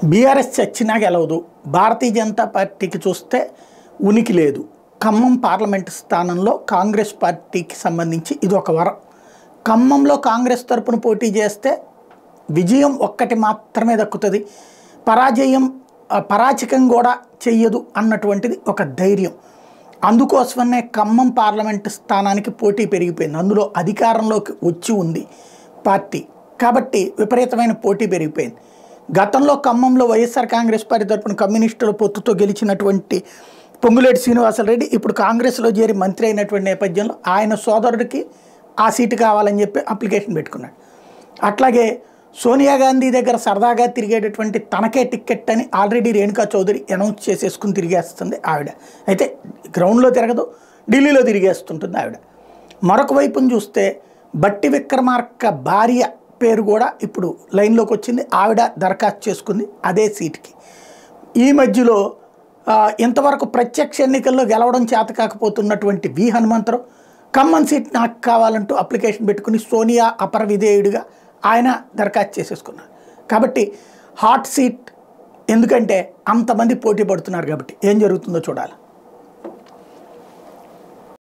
BRS చచ్చినా గెలవదు. భారతీయ జనతా పార్టీకి చూస్తే ఉనికి లేదు. ఖమ్మం పార్లమెంటు స్థానంలో కాంగ్రెస్ పార్టీకి సంబంధించి ఇది ఒక వరం. ఖమ్మంలో కాంగ్రెస్ తరపున పోటీ చేస్తే విజయం ఒక్కటి మాత్రమే దక్కుతుంది. పరాజకం కూడా చెయ్యదు అన్నటువంటిది ఒక ధైర్యం. అందుకోసమనే ఖమ్మం పార్లమెంటు స్థానానికి పోటీ పెరిగిపోయింది. అందులో అధికారంలోకి వచ్చి ఉంది పార్టీ కాబట్టి విపరీతమైన పోటీ పెరిగిపోయింది. గతంలో ఖమ్మంలో వైఎస్ఆర్ కాంగ్రెస్ పార్టీ తరపున కమ్యూనిస్టుల పొత్తుతో గెలిచినటువంటి పొంగులేటి శ్రీనివాసరెడ్డి ఇప్పుడు కాంగ్రెస్లో చేరి మంత్రి అయినటువంటి నేపథ్యంలో ఆయన సోదరుడికి ఆ సీటు కావాలని చెప్పి అప్లికేషన్ పెట్టుకున్నాడు. అట్లాగే సోనియా గాంధీ దగ్గర సరదాగా తిరిగేటటువంటి తనకే టిక్కెట్ అని ఆల్రెడీ రేణుకా చౌదరి అనౌన్స్ చేసేసుకుని తిరిగేస్తుంది ఆవిడ. అయితే గ్రౌండ్లో తిరగదు, ఢిల్లీలో తిరిగేస్తుంటుంది ఆవిడ. మరొక వైపును చూస్తే బట్టి విక్రమార్క భార్య పేరు కూడా ఇప్పుడు లైన్లోకి వచ్చింది. ఆవిడ దరఖాస్తు చేసుకుంది అదే సీటుకి. ఈ మధ్యలో ఇంతవరకు ప్రత్యక్ష ఎన్నికల్లో గెలవడం చేత కాకపోతున్నటువంటి వి హనుమంతరావు ఖమ్మం సీట్ నాకు కావాలంటూ అప్లికేషన్ పెట్టుకుని సోనియా అపర విధేయుడిగా ఆయన దరఖాస్తు చేసేసుకున్నారు. కాబట్టి హాట్ సీట్, ఎందుకంటే అంతమంది పోటీ పడుతున్నారు కాబట్టి ఏం జరుగుతుందో చూడాలి.